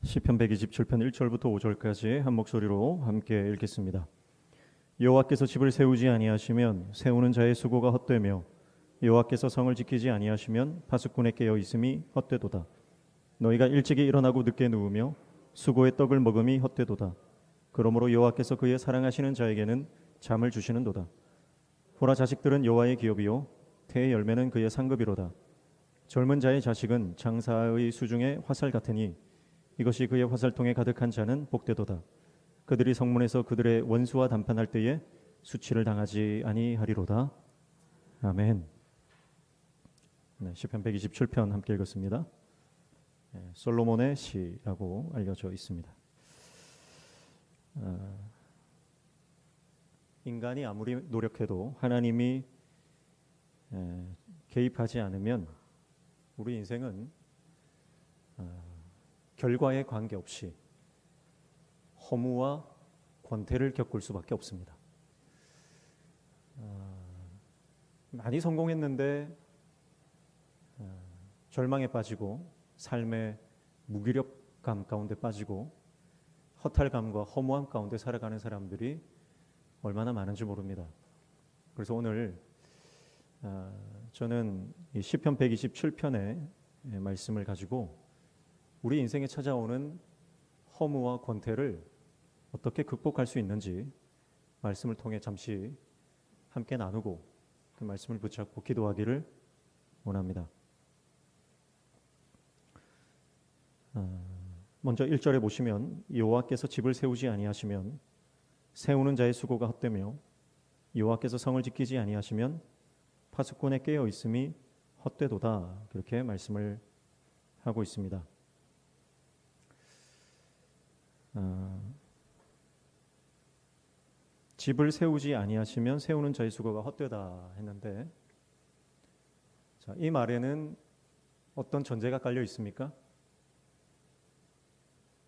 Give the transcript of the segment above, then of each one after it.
시편 127편 1절부터 5절까지 한 목소리로 함께 읽겠습니다. 여호와께서 집을 세우지 아니하시면 세우는 자의 수고가 헛되며 여호와께서 성을 지키지 아니하시면 파수꾼의 깨어 있음이 헛되도다. 너희가 일찍이 일어나고 늦게 누우며 수고의 떡을 먹음이 헛되도다. 그러므로 여호와께서 그의 사랑하시는 자에게는 잠을 주시는도다. 보라, 자식들은 여호와의 기업이요 태의 열매는 그의 상급이로다. 젊은 자의 자식은 장사의 수중의 화살 같으니 이것이 그의 화살통에 가득한 자는 복되도다. 그들이 성문에서 그들의 원수와 담판할 때에 수치를 당하지 아니하리로다. 아멘. 네, 시편 127편 함께 읽었습니다. 솔로몬의 시라고 알려져 있습니다. 인간이 아무리 노력해도 하나님이 개입하지 않으면 우리 인생은 결과에 관계없이 허무와 권태를 겪을 수밖에 없습니다. 많이 성공했는데 절망에 빠지고 삶의 무기력감 가운데 빠지고 허탈감과 허무함 가운데 살아가는 사람들이 얼마나 많은지 모릅니다. 그래서 오늘 저는 이 시편 127편의 말씀을 가지고 우리 인생에 찾아오는 허무와 권태를 어떻게 극복할 수 있는지 말씀을 통해 잠시 함께 나누고 그 말씀을 붙잡고 기도하기를 원합니다. 먼저 1절에 보시면 여호와께서 집을 세우지 아니하시면 세우는 자의 수고가 헛되며 여호와께서 성을 지키지 아니하시면 파수꾼의 깨어 있음이 헛되도다. 그렇게 말씀을 하고 있습니다. 집을 세우지 아니하시면 세우는 자의 수고가 헛되다 했는데, 자, 이 말에는 어떤 전제가 깔려 있습니까?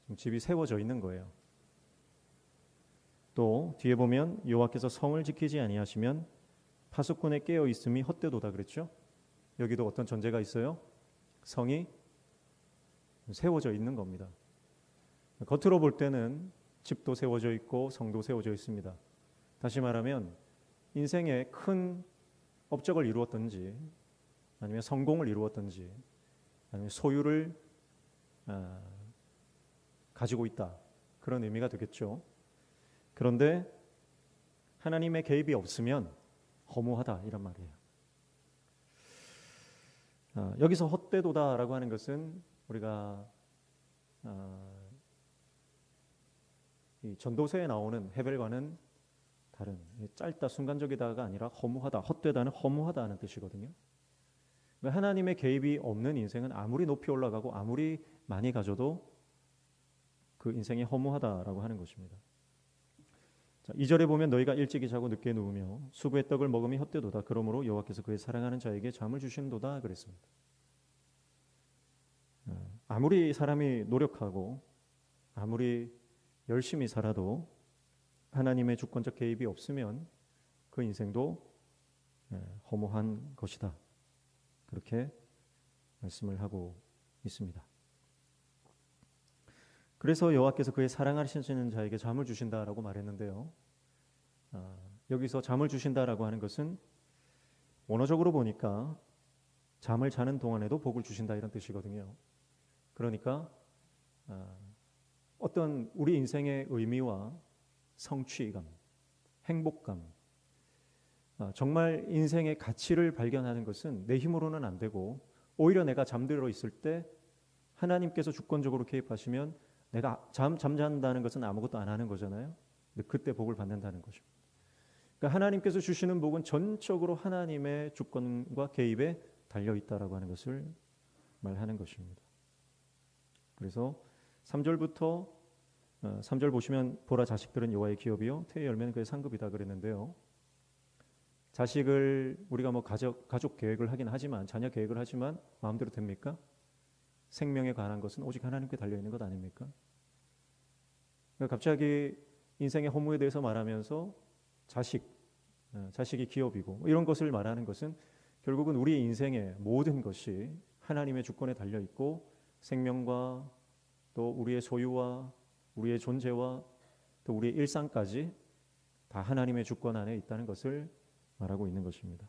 지금 집이 세워져 있는 거예요. 또 뒤에 보면 여호와께서 성을 지키지 아니하시면 파수꾼의 깨어 있음이 헛되도다 그랬죠? 여기도 어떤 전제가 있어요? 성이 세워져 있는 겁니다. 겉으로 볼 때는 집도 세워져 있고 성도 세워져 있습니다. 다시 말하면 인생에 큰 업적을 이루었든지 아니면 성공을 이루었든지 아니면 소유를 가지고 있다, 그런 의미가 되겠죠. 그런데 하나님의 개입이 없으면 허무하다, 이런 말이에요. 여기서 헛되도다라고 하는 것은 우리가 이 전도서에 나오는 헤벨과는 다른, 짧다 순간적이다가 아니라 허무하다, 헛되다는 허무하다는 뜻이거든요. 하나님의 개입이 없는 인생은 아무리 높이 올라가고 아무리 많이 가져도 그 인생이 허무하다라고 하는 것입니다. 자, 2절에 보면 너희가 일찍이 자고 늦게 누우며 수고의 떡을 먹음이 헛되도다. 그러므로 여호와께서 그의 사랑하는 자에게 잠을 주시는도다 그랬습니다. 아무리 사람이 노력하고 아무리 열심히 살아도 하나님의 주권적 개입이 없으면 그 인생도 허무한 것이다. 그렇게 말씀을 하고 있습니다. 그래서 여호와께서 그의 사랑하시는 자에게 잠을 주신다라고 말했는데요. 여기서 잠을 주신다라고 하는 것은 원어적으로 보니까 잠을 자는 동안에도 복을 주신다, 이런 뜻이거든요. 그러니까 어떤 우리 인생의 의미와 성취감, 행복감, 정말 인생의 가치를 발견하는 것은 내 힘으로는 안 되고 오히려 내가 잠들어 있을 때 하나님께서 주권적으로 개입하시면 내가 잠잔다는 것은 아무것도 안 하는 거잖아요. 근데 그때 복을 받는다는 것입니다. 그러니까 하나님께서 주시는 복은 전적으로 하나님의 주권과 개입에 달려 있다라고 하는 것을 말하는 것입니다. 그래서 3절 보시면 보라, 자식들은 여호와의 기업이요 태의 열매는 그의 상급이다 그랬는데요. 자식을 우리가 뭐 가족 계획을 하긴 하지만, 자녀 계획을 하지만 마음대로 됩니까? 생명에 관한 것은 오직 하나님께 달려 있는 것 아닙니까? 그러니까 갑자기 인생의 허무에 대해서 말하면서 자식이 기업이고 이런 것을 말하는 것은 결국은 우리 인생의 모든 것이 하나님의 주권에 달려 있고 생명과 또 우리의 소유와 우리의 존재와 또 우리의 일상까지 다 하나님의 주권 안에 있다는 것을 말하고 있는 것입니다.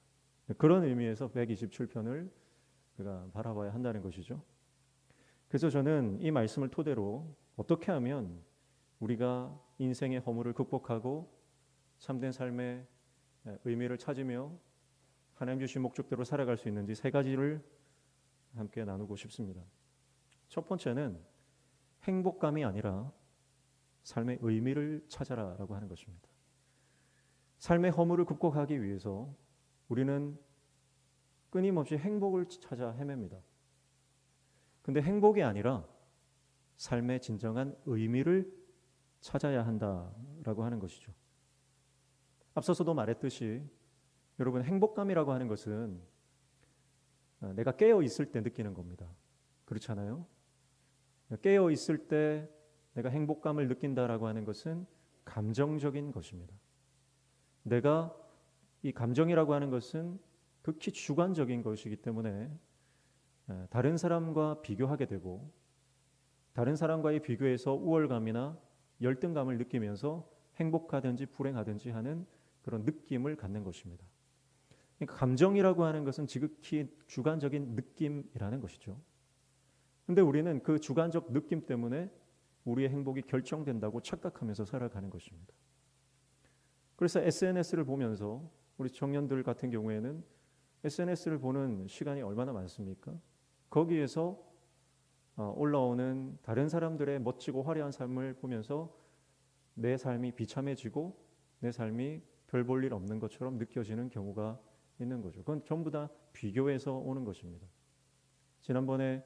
그런 의미에서 127편을 우리가 바라봐야 한다는 것이죠. 그래서 저는 이 말씀을 토대로 어떻게 하면 우리가 인생의 허물을 극복하고 참된 삶의 의미를 찾으며 하나님 주신 목적대로 살아갈 수 있는지 세 가지를 함께 나누고 싶습니다. 첫 번째는 행복감이 아니라 삶의 의미를 찾아라라고 하는 것입니다. 삶의 허물을 극복하기 위해서 우리는 끊임없이 행복을 찾아 헤맵니다. 근데 행복이 아니라 삶의 진정한 의미를 찾아야 한다라고 하는 것이죠. 앞서서도 말했듯이 여러분, 행복감이라고 하는 것은 내가 깨어 있을 때 느끼는 겁니다. 그렇잖아요? 깨어 있을 때 내가 행복감을 느낀다라고 하는 것은 감정적인 것입니다. 내가 이 감정이라고 하는 것은 극히 주관적인 것이기 때문에 다른 사람과 비교하게 되고 다른 사람과의 비교에서 우월감이나 열등감을 느끼면서 행복하든지 불행하든지 하는 그런 느낌을 갖는 것입니다. 그러니까 감정이라고 하는 것은 지극히 주관적인 느낌이라는 것이죠. 그런데 우리는 그 주관적 느낌 때문에 우리의 행복이 결정된다고 착각하면서 살아가는 것입니다. 그래서 SNS를 보면서 우리 청년들 같은 경우에는 SNS를 보는 시간이 얼마나 많습니까? 거기에서 올라오는 다른 사람들의 멋지고 화려한 삶을 보면서 내 삶이 비참해지고 내 삶이 별 볼 일 없는 것처럼 느껴지는 경우가 있는 거죠. 그건 전부 다 비교해서 오는 것입니다. 지난번에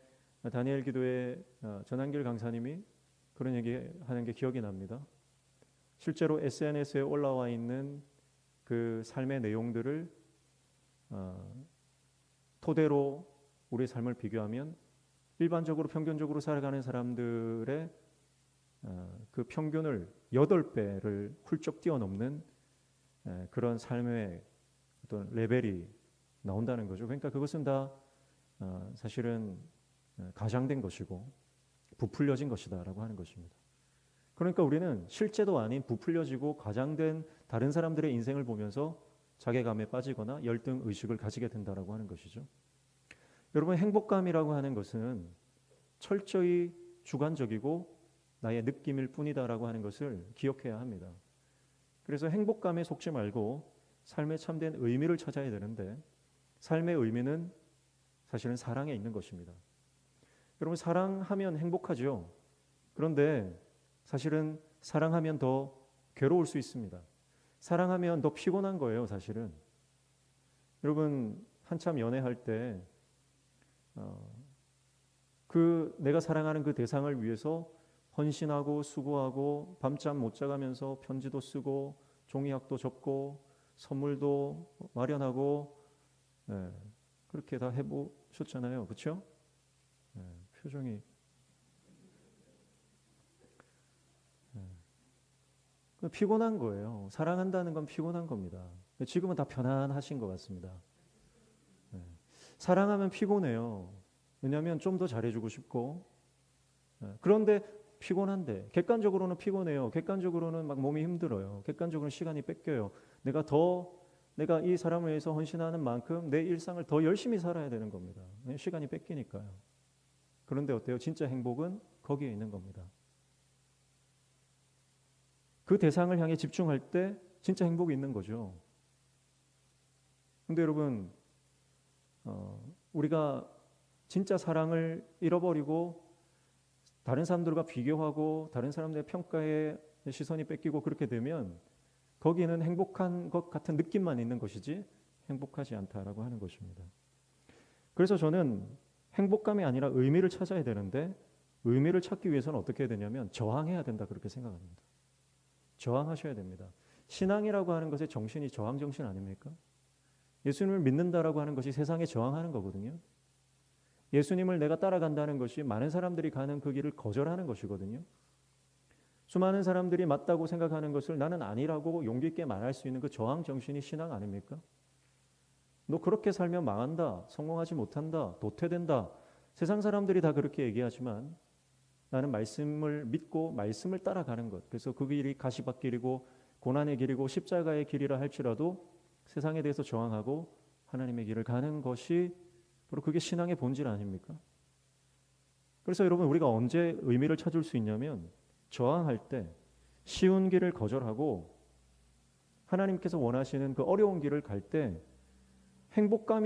다니엘 기도회 전한길 강사님이 그런 얘기 하는 게 기억이 납니다. 실제로 SNS에 올라와 있는 그 삶의 내용들을 토대로 우리의 삶을 비교하면 일반적으로 평균적으로 살아가는 사람들의 그 평균을 8배를 훌쩍 뛰어넘는 그런 삶의 어떤 레벨이 나온다는 거죠. 그러니까 그것은 다 사실은 가장된 것이고 부풀려진 것이다라고 하는 것입니다. 그러니까 우리는 실제도 아닌 부풀려지고 과장된 다른 사람들의 인생을 보면서 자괴감에 빠지거나 열등 의식을 가지게 된다라고 하는 것이죠. 여러분, 행복감이라고 하는 것은 철저히 주관적이고 나의 느낌일 뿐이다라고 하는 것을 기억해야 합니다. 그래서 행복감에 속지 말고 삶의 참된 의미를 찾아야 되는데 삶의 의미는 사실은 사랑에 있는 것입니다. 여러분, 사랑하면 행복하죠. 그런데 사실은 사랑하면 더 괴로울 수 있습니다. 사랑하면 더 피곤한 거예요, 사실은. 여러분, 한참 연애할 때 그 내가 사랑하는 그 대상을 위해서 헌신하고 수고하고 밤잠 못 자가면서 편지도 쓰고 종이학도 접고 선물도 마련하고 그렇게 다 해보셨잖아요. 그렇죠? 표정이 피곤한 거예요. 사랑한다는 건 피곤한 겁니다. 지금은 다 편안하신 것 같습니다. 사랑하면 피곤해요. 왜냐하면 좀 더 잘해주고 싶고 그런데 피곤한데 객관적으로는 피곤해요. 객관적으로는 막 몸이 힘들어요. 객관적으로는 시간이 뺏겨요. 내가 이 사람을 위해서 헌신하는 만큼 내 일상을 더 열심히 살아야 되는 겁니다. 시간이 뺏기니까요. 그런데 어때요? 진짜 행복은 거기에 있는 겁니다. 그 대상을 향해 집중할 때 진짜 행복이 있는 거죠. 근데 여러분, 우리가 진짜 사랑을 잃어버리고 다른 사람들과 비교하고 다른 사람들의 평가에 시선이 뺏기고 그렇게 되면 거기는 행복한 것 같은 느낌만 있는 것이지 행복하지 않다라고 하는 것입니다. 그래서 저는 행복감이 아니라 의미를 찾아야 되는데 의미를 찾기 위해서는 어떻게 해야 되냐면 저항해야 된다 그렇게 생각합니다. 저항하셔야 됩니다. 신앙이라고 하는 것의 정신이 저항 정신 아닙니까? 예수님을 믿는다라고 하는 것이 세상에 저항하는 거거든요. 예수님을 내가 따라간다는 것이 많은 사람들이 가는 그 길을 거절하는 것이거든요. 수많은 사람들이 맞다고 생각하는 것을 나는 아니라고 용기 있게 말할 수 있는 그 저항 정신이 신앙 아닙니까? 너 그렇게 살면 망한다, 성공하지 못한다, 도태된다. 세상 사람들이 다 그렇게 얘기하지만 나는 말씀을 믿고 말씀을 따라가는 것. 그래서 그 길이 가시밭길이고 고난의 길이고 십자가의 길이라 할지라도 세상에 대해서 저항하고 하나님의 길을 가는 것이 바로 그게 신앙의 본질 아닙니까? 그래서 여러분 우리가 언제 의미를 찾을 수 있냐면 저항할 때 쉬운 길을 거절하고 하나님께서 원하시는 그 어려운 길을 갈 때 행복한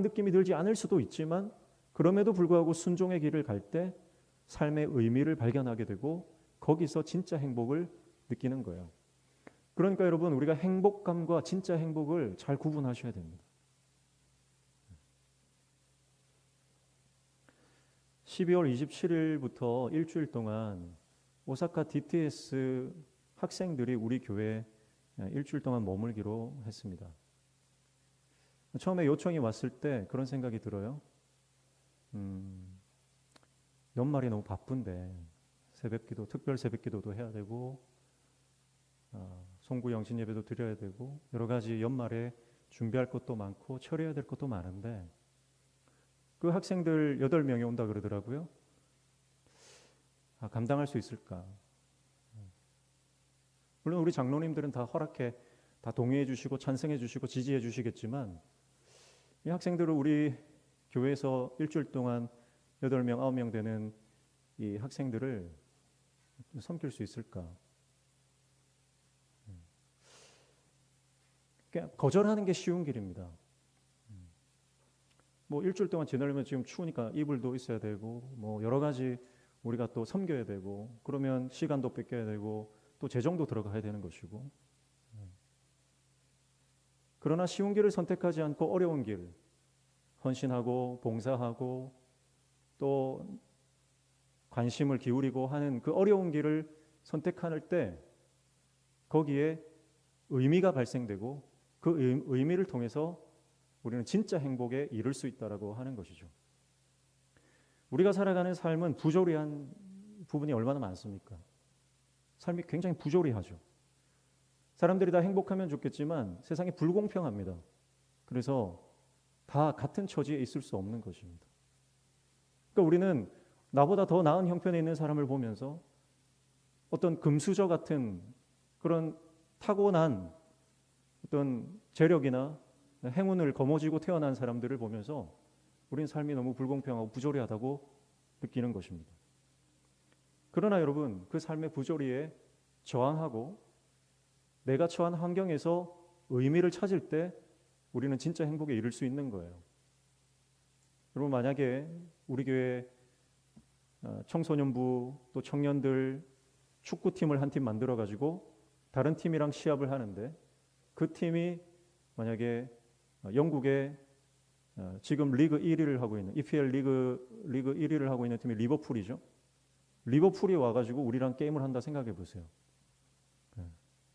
느낌이 들지 않을 수도 있지만 그럼에도 불구하고 순종의 길을 갈 때 삶의 의미를 발견하게 되고 거기서 진짜 행복을 느끼는 거예요. 그러니까 여러분 우리가 행복감과 진짜 행복을 잘 구분하셔야 됩니다. 12월 27일부터 일주일 동안 오사카 DTS 학생들이 우리 교회에 일주일 동안 머물기로 했습니다. 처음에 요청이 왔을 때 그런 생각이 들어요. 연말이 너무 바쁜데 새벽기도, 특별 새벽기도도 해야 되고 송구 영신 예배도 드려야 되고 여러 가지 연말에 준비할 것도 많고 처리해야 될 것도 많은데 그 학생들 8명이 온다 그러더라고요. 감당할 수 있을까? 물론 우리 장로님들은 다 허락해, 다 동의해 주시고 찬성해 주시고 지지해 주시겠지만 이 학생들을 우리 교회에서 일주일 동안 8명, 9명 되는 이 학생들을 섬길 수 있을까? 거절하는 게 쉬운 길입니다. 뭐 일주일 동안 지내려면 지금 추우니까 이불도 있어야 되고 뭐 여러 가지 우리가 또 섬겨야 되고 그러면 시간도 뺏겨야 되고 또 재정도 들어가야 되는 것이고 그러나 쉬운 길을 선택하지 않고 어려운 길 헌신하고 봉사하고 또 관심을 기울이고 하는 그 어려운 길을 선택할 때 거기에 의미가 발생되고 그 의미를 통해서 우리는 진짜 행복에 이를 수 있다라고 하는 것이죠. 우리가 살아가는 삶은 부조리한 부분이 얼마나 많습니까? 삶이 굉장히 부조리하죠. 사람들이 다 행복하면 좋겠지만 세상이 불공평합니다. 그래서 다 같은 처지에 있을 수 없는 것입니다. 그러니까 우리는 나보다 더 나은 형편에 있는 사람을 보면서 어떤 금수저 같은 그런 타고난 어떤 재력이나 행운을 거머쥐고 태어난 사람들을 보면서 우리는 삶이 너무 불공평하고 부조리하다고 느끼는 것입니다. 그러나 여러분 그 삶의 부조리에 저항하고 내가 처한 환경에서 의미를 찾을 때 우리는 진짜 행복에 이를 수 있는 거예요. 여러분 만약에 우리 교회 청소년부 또 청년들 축구팀을 한 팀 만들어 가지고 다른 팀이랑 시합을 하는데 그 팀이 만약에 영국의 지금 리그 1위를 하고 있는 EPL 리그 1위를 하고 있는 팀이 리버풀이죠. 리버풀이 와가지고 우리랑 게임을 한다 생각해 보세요.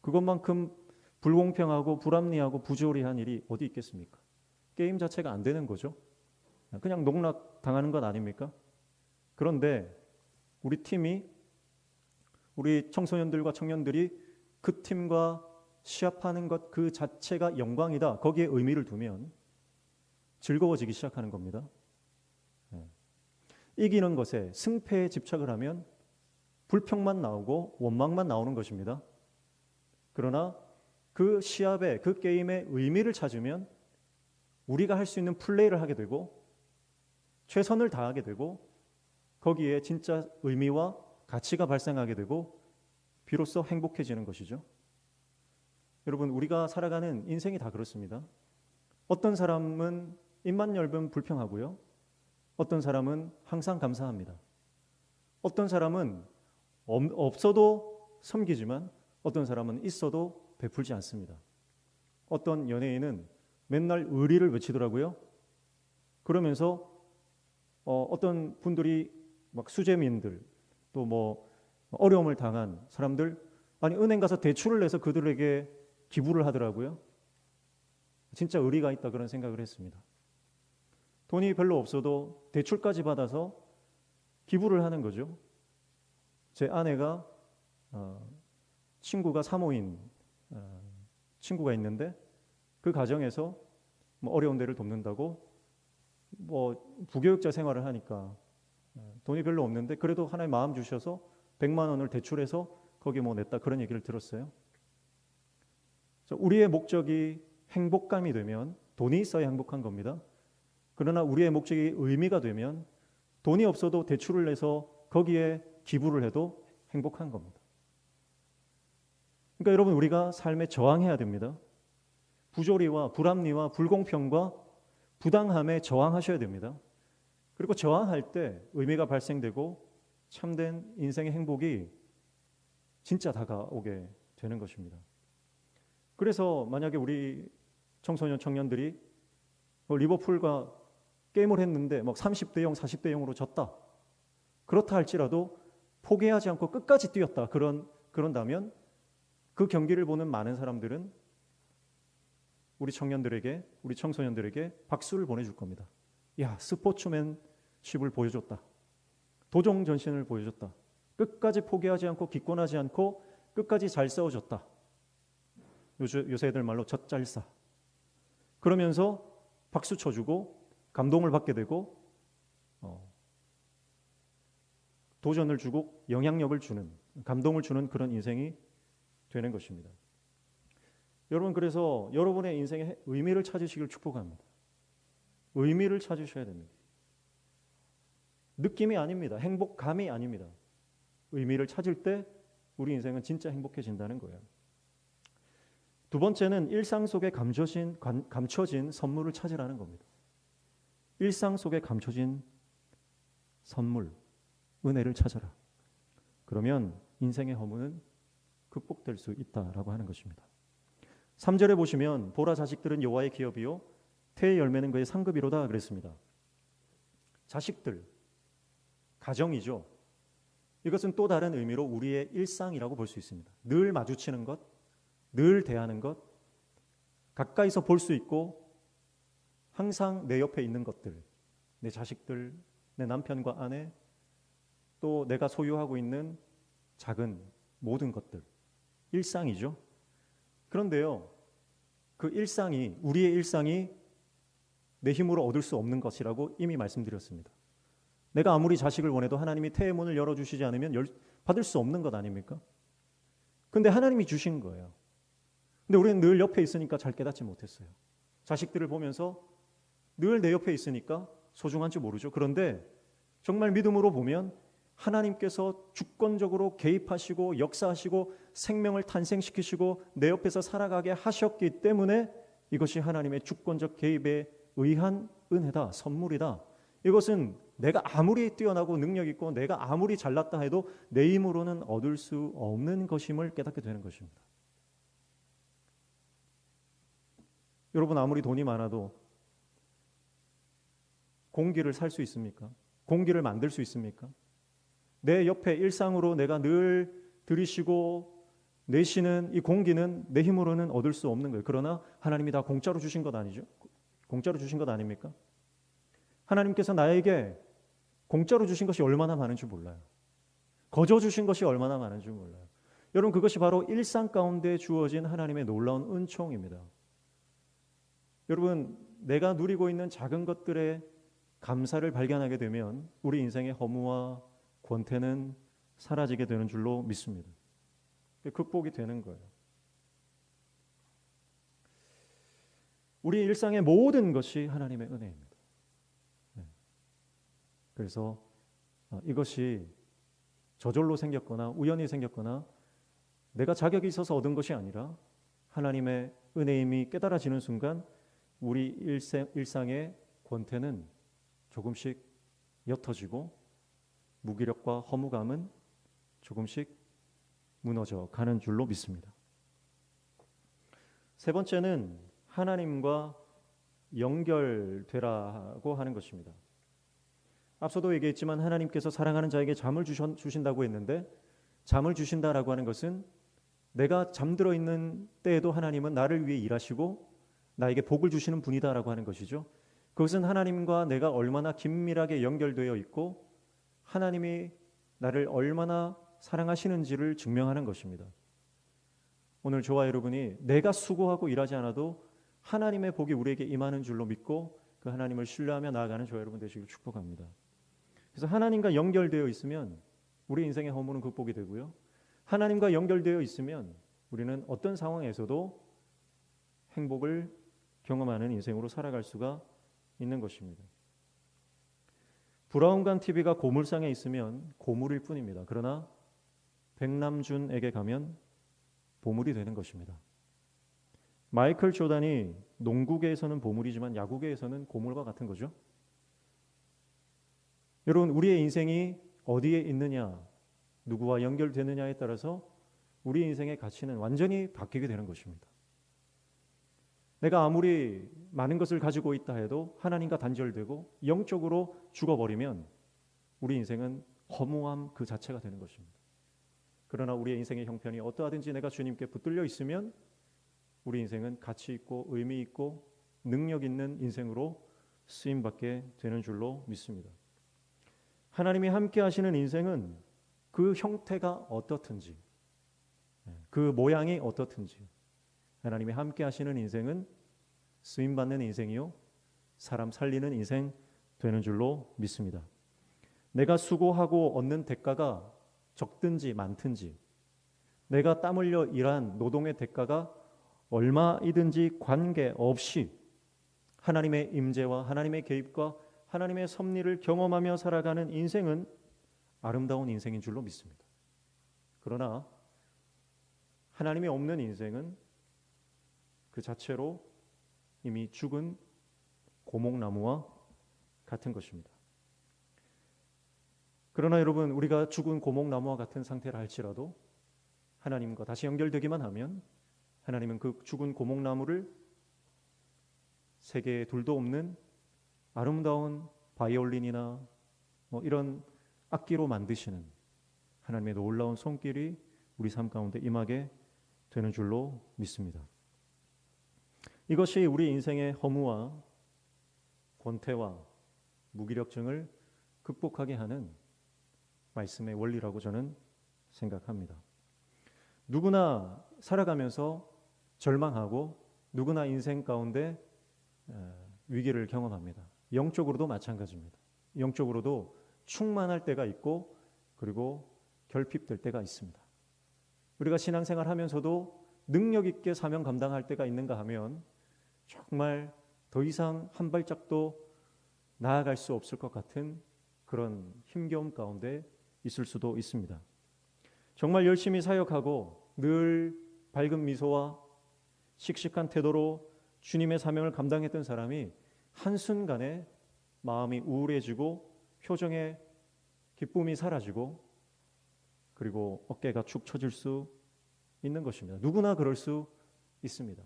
그것만큼 불공평하고 불합리하고 부조리한 일이 어디 있겠습니까? 게임 자체가 안 되는 거죠. 그냥 농락 당하는 것 아닙니까? 그런데 우리 팀이 우리 청소년들과 청년들이 그 팀과 시합하는 것 그 자체가 영광이다. 거기에 의미를 두면 즐거워지기 시작하는 겁니다. 이기는 것에 승패에 집착을 하면 불평만 나오고 원망만 나오는 것입니다. 그러나 그 시합에 그 게임의 의미를 찾으면 우리가 할 수 있는 플레이를 하게 되고 최선을 다하게 되고 거기에 진짜 의미와 가치가 발생하게 되고 비로소 행복해지는 것이죠. 여러분 우리가 살아가는 인생이 다 그렇습니다. 어떤 사람은 입만 열면 불평하고요. 어떤 사람은 항상 감사합니다. 어떤 사람은 없어도 섬기지만 어떤 사람은 있어도 베풀지 않습니다. 어떤 연예인은 맨날 의리를 외치더라고요. 그러면서 어떤 분들이 막 수재민들 또 뭐 어려움을 당한 사람들 아니 은행 가서 대출을 내서 그들에게 기부를 하더라고요. 진짜 의리가 있다 그런 생각을 했습니다. 돈이 별로 없어도 대출까지 받아서 기부를 하는 거죠. 제 아내가 친구가 사모인 친구가 있는데 그 가정에서 뭐 어려운 데를 돕는다고 뭐 부교육자 생활을 하니까 돈이 별로 없는데 그래도 하나님 마음 주셔서 100만 원을 대출해서 거기 뭐 냈다 그런 얘기를 들었어요. 우리의 목적이 행복감이 되면 돈이 있어야 행복한 겁니다. 그러나 우리의 목적이 의미가 되면 돈이 없어도 대출을 내서 거기에 기부를 해도 행복한 겁니다. 그러니까 여러분 우리가 삶에 저항해야 됩니다. 부조리와 불합리와 불공평과 부당함에 저항하셔야 됩니다. 그리고 저항할 때 의미가 발생되고 참된 인생의 행복이 진짜 다가오게 되는 것입니다. 그래서 만약에 우리 청소년 청년들이 리버풀과 게임을 했는데 30대 0, 40대 0으로 졌다. 그렇다 할지라도 포기하지 않고 끝까지 뛰었다. 그런다면 그 경기를 보는 많은 사람들은 우리 청년들에게, 우리 청소년들에게 박수를 보내줄 겁니다. 야, 스포츠맨십을 보여줬다. 도정 전신을 보여줬다. 끝까지 포기하지 않고 기권하지 않고 끝까지 잘 싸워줬다. 요새 애들 말로 젖잘싸. 그러면서 박수 쳐주고 감동을 받게 되고 도전을 주고 영향력을 주는, 감동을 주는 그런 인생이 되는 것입니다. 여러분, 그래서 여러분의 인생의 의미를 찾으시길 축복합니다. 의미를 찾으셔야 됩니다. 느낌이 아닙니다. 행복감이 아닙니다. 의미를 찾을 때 우리 인생은 진짜 행복해진다는 거예요. 두 번째는 일상 속에 감춰진 선물을 찾으라는 겁니다. 일상 속에 감춰진 선물, 은혜를 찾아라. 그러면 인생의 허무는 극복될 수 있다라고 하는 것입니다. 3절에 보시면 보라 자식들은 여호와의 기업이요 태의 열매는 그의 상급이로다 그랬습니다. 자식들, 가정이죠. 이것은 또 다른 의미로 우리의 일상이라고 볼 수 있습니다. 늘 마주치는 것, 늘 대하는 것, 가까이서 볼 수 있고 항상 내 옆에 있는 것들, 내 자식들, 내 남편과 아내, 또 내가 소유하고 있는 작은 모든 것들, 일상이죠. 그런데요, 그 일상이, 우리의 일상이 내 힘으로 얻을 수 없는 것이라고 이미 말씀드렸습니다. 내가 아무리 자식을 원해도 하나님이 태의 문을 열어주시지 않으면 받을 수 없는 것 아닙니까? 근데 하나님이 주신 거예요. 근데 우리는 늘 옆에 있으니까 잘 깨닫지 못했어요. 자식들을 보면서 늘 내 옆에 있으니까 소중한지 모르죠. 그런데 정말 믿음으로 보면 하나님께서 주권적으로 개입하시고 역사하시고 생명을 탄생시키시고 내 옆에서 살아가게 하셨기 때문에 이것이 하나님의 주권적 개입에 의한 은혜다, 선물이다. 이것은 내가 아무리 뛰어나고 능력 있고 내가 아무리 잘났다 해도 내 힘으로는 얻을 수 없는 것임을 깨닫게 되는 것입니다. 여러분, 아무리 돈이 많아도 공기를 살 수 있습니까? 공기를 만들 수 있습니까? 내 옆에 일상으로 내가 늘 들이쉬고 내쉬는 이 공기는 내 힘으로는 얻을 수 없는 거예요. 그러나 하나님이 다 공짜로 주신 것 아니죠? 공짜로 주신 것 아닙니까? 하나님께서 나에게 공짜로 주신 것이 얼마나 많은지 몰라요. 거저 주신 것이 얼마나 많은지 몰라요. 여러분, 그것이 바로 일상 가운데 주어진 하나님의 놀라운 은총입니다. 여러분, 내가 누리고 있는 작은 것들의 감사를 발견하게 되면 우리 인생의 허무와 권태는 사라지게 되는 줄로 믿습니다. 극복이 되는 거예요. 우리 일상의 모든 것이 하나님의 은혜입니다. 그래서 이것이 저절로 생겼거나 우연히 생겼거나 내가 자격이 있어서 얻은 것이 아니라 하나님의 은혜임이 깨달아지는 순간 우리 일상의 권태는 조금씩 옅어지고 무기력과 허무감은 조금씩 무너져 가는 줄로 믿습니다. 세 번째는 하나님과 연결되라고 하는 것입니다. 앞서도 얘기했지만 하나님께서 사랑하는 자에게 잠을 주신다고 했는데 잠을 주신다라고 하는 것은 내가 잠들어 있는 때에도 하나님은 나를 위해 일하시고 나에게 복을 주시는 분이다라고 하는 것이죠. 그것은 하나님과 내가 얼마나 긴밀하게 연결되어 있고 하나님이 나를 얼마나 사랑하시는지를 증명하는 것입니다. 오늘 저와 여러분이 내가 수고하고 일하지 않아도 하나님의 복이 우리에게 임하는 줄로 믿고 그 하나님을 신뢰하며 나아가는 저와 여러분 되시길 축복합니다. 그래서 하나님과 연결되어 있으면 우리 인생의 허무는 극복이 되고요. 하나님과 연결되어 있으면 우리는 어떤 상황에서도 행복을 경험하는 인생으로 살아갈 수가 있는 것입니다. 브라운관 TV가 고물상에 있으면 고물일 뿐입니다. 그러나 백남준에게 가면 보물이 되는 것입니다. 마이클 조단이 농구계에서는 보물이지만 야구계에서는 고물과 같은 거죠. 여러분, 우리의 인생이 어디에 있느냐, 누구와 연결되느냐에 따라서 우리 인생의 가치는 완전히 바뀌게 되는 것입니다. 내가 아무리 많은 것을 가지고 있다 해도 하나님과 단절되고 영적으로 죽어버리면 우리 인생은 허무함 그 자체가 되는 것입니다. 그러나 우리의 인생의 형편이 어떠하든지 내가 주님께 붙들려 있으면 우리 인생은 가치 있고 의미 있고 능력 있는 인생으로 쓰임받게 되는 줄로 믿습니다. 하나님이 함께 하시는 인생은 그 형태가 어떻든지, 그 모양이 어떻든지 하나님이 함께 하시는 인생은 쓰임받는 인생이요, 사람 살리는 인생 되는 줄로 믿습니다. 내가 수고하고 얻는 대가가 적든지 많든지, 내가 땀 흘려 일한 노동의 대가가 얼마이든지 관계없이 하나님의 임재와 하나님의 개입과 하나님의 섭리를 경험하며 살아가는 인생은 아름다운 인생인 줄로 믿습니다. 그러나 하나님이 없는 인생은 그 자체로 이미 죽은 고목나무와 같은 것입니다. 그러나 여러분, 우리가 죽은 고목나무와 같은 상태라 할지라도 하나님과 다시 연결되기만 하면 하나님은 그 죽은 고목나무를 세계에 둘도 없는 아름다운 바이올린이나 이런 악기로 만드시는 하나님의 놀라운 손길이 우리 삶 가운데 임하게 되는 줄로 믿습니다. 이것이 우리 인생의 허무와 권태와 무기력증을 극복하게 하는 말씀의 원리라고 저는 생각합니다. 누구나 살아가면서 절망하고 누구나 인생 가운데 위기를 경험합니다. 영적으로도 마찬가지입니다. 영적으로도 충만할 때가 있고 그리고 결핍될 때가 있습니다. 우리가 신앙생활 하면서도 능력 있게 사명 감당할 때가 있는가 하면 정말 더 이상 한 발짝도 나아갈 수 없을 것 같은 그런 힘겨움 가운데 있을 수도 있습니다. 정말 열심히 사역하고 늘 밝은 미소와 씩씩한 태도로 주님의 사명을 감당했던 사람이 한순간에 마음이 우울해지고 표정에 기쁨이 사라지고 그리고 어깨가 축 처질 수 있는 것입니다. 누구나 그럴 수 있습니다.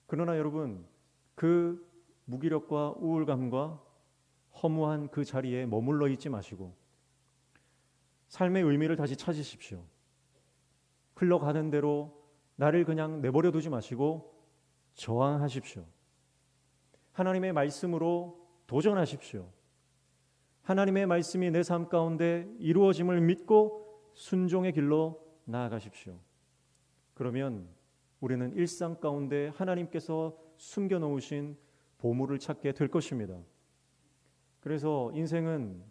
그러나 여러분, 그 무기력과 우울감과 허무한 그 자리에 머물러 있지 마시고 삶의 의미를 다시 찾으십시오. 흘러가는 대로 나를 그냥 내버려 두지 마시고 저항하십시오. 하나님의 말씀으로 도전하십시오. 하나님의 말씀이 내 삶 가운데 이루어짐을 믿고 순종의 길로 나아가십시오. 그러면 우리는 일상 가운데 하나님께서 숨겨놓으신 보물을 찾게 될 것입니다. 그래서 인생은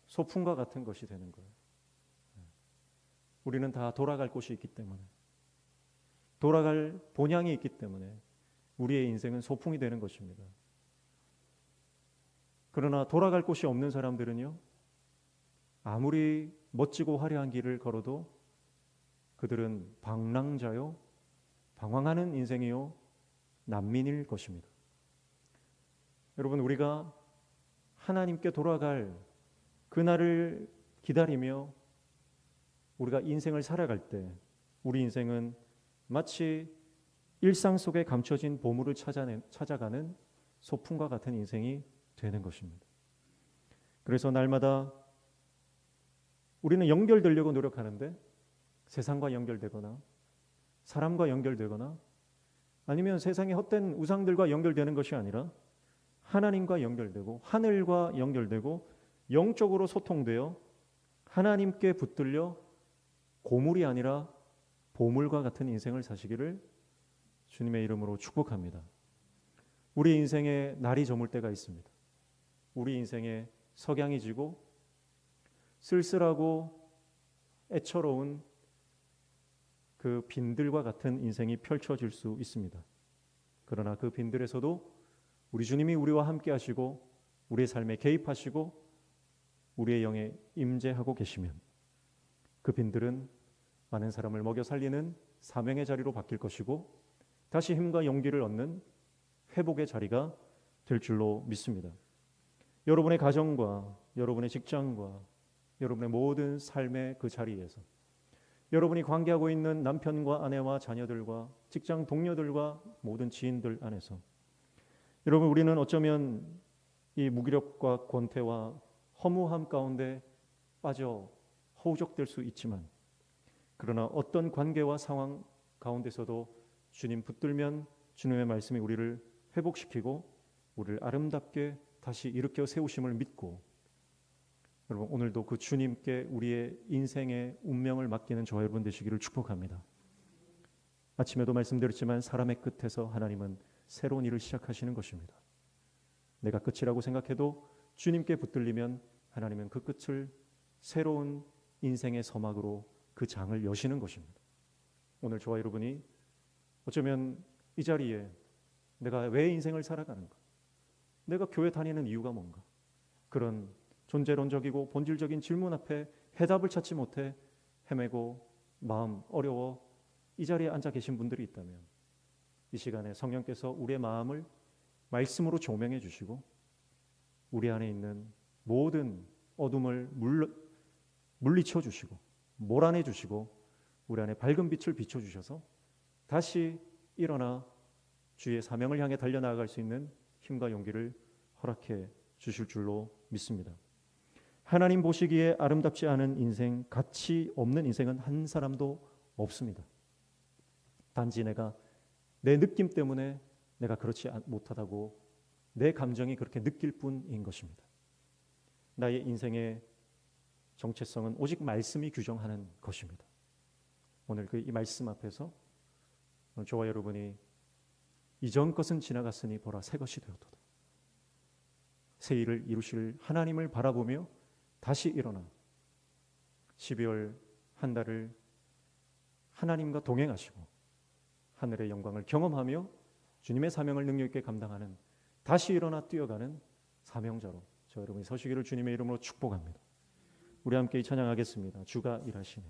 소풍과 같은 것이 되는 거예요. 우리는 다 돌아갈 곳이 있기 때문에, 돌아갈 본향이 있기 때문에 우리의 인생은 소풍이 되는 것입니다. 그러나 돌아갈 곳이 없는 사람들은요, 아무리 멋지고 화려한 길을 걸어도 그들은 방랑자요, 방황하는 인생이요, 난민일 것입니다. 여러분, 우리가 하나님께 돌아갈 그날을 기다리며 우리가 인생을 살아갈 때 우리 인생은 마치 일상 속에 감춰진 보물을 찾아가는 소풍과 같은 인생이 되는 것입니다. 그래서 날마다 우리는 연결되려고 노력하는데 세상과 연결되거나 사람과 연결되거나 아니면 세상의 헛된 우상들과 연결되는 것이 아니라 하나님과 연결되고 하늘과 연결되고 영적으로 소통되어 하나님께 붙들려 고물이 아니라 보물과 같은 인생을 사시기를 주님의 이름으로 축복합니다. 우리 인생에 날이 저물 때가 있습니다. 우리 인생에 석양이 지고 쓸쓸하고 애처로운 그 빈들과 같은 인생이 펼쳐질 수 있습니다. 그러나 그 빈들에서도 우리 주님이 우리와 함께 하시고 우리의 삶에 개입하시고 우리의 영에 임재하고 계시면 그 빈들은 많은 사람을 먹여 살리는 사명의 자리로 바뀔 것이고 다시 힘과 용기를 얻는 회복의 자리가 될 줄로 믿습니다. 여러분의 가정과 여러분의 직장과 여러분의 모든 삶의 그 자리에서 여러분이 관계하고 있는 남편과 아내와 자녀들과 직장 동료들과 모든 지인들 안에서 여러분, 우리는 어쩌면 이 무기력과 권태와 허무함 가운데 빠져 허우적될 수 있지만 그러나 어떤 관계와 상황 가운데서도 주님 붙들면 주님의 말씀이 우리를 회복시키고 우리를 아름답게 다시 일으켜 세우심을 믿고 여러분, 오늘도 그 주님께 우리의 인생의 운명을 맡기는 저와 여러분 되시기를 축복합니다. 아침에도 말씀드렸지만 사람의 끝에서 하나님은 새로운 일을 시작하시는 것입니다. 내가 끝이라고 생각해도 주님께 붙들리면 하나님은 그 끝을 새로운 인생의 서막으로 그 장을 여시는 것입니다. 오늘 저와 여러분이 어쩌면 이 자리에 내가 왜 인생을 살아가는가? 내가 교회 다니는 이유가 뭔가? 그런 존재론적이고 본질적인 질문 앞에 해답을 찾지 못해 헤매고 마음 어려워 이 자리에 앉아 계신 분들이 있다면 이 시간에 성령께서 우리의 마음을 말씀으로 조명해 주시고 우리 안에 있는 모든 어둠을 물리쳐 주시고 몰아내 주시고 우리 안에 밝은 빛을 비춰 주셔서 다시 일어나 주의 사명을 향해 달려나갈 수 있는 힘과 용기를 허락해 주실 줄로 믿습니다. 하나님 보시기에 아름답지 않은 인생, 가치 없는 인생은 한 사람도 없습니다. 단지 내가 내 느낌 때문에 내가 그렇지 못하다고 내 감정이 그렇게 느낄 뿐인 것입니다. 나의 인생의 정체성은 오직 말씀이 규정하는 것입니다. 오늘 이 말씀 앞에서 저와 여러분이 이전 것은 지나갔으니 보라 새 것이 되었도다. 새 일을 이루실 하나님을 바라보며 다시 일어나 12월 한 달을 하나님과 동행하시고 하늘의 영광을 경험하며 주님의 사명을 능력 있게 감당하는 다시 일어나 뛰어가는 사명자로 저 여러분이 서시기를 주님의 이름으로 축복합니다. 우리 함께 이 찬양하겠습니다. 주가 일하시네.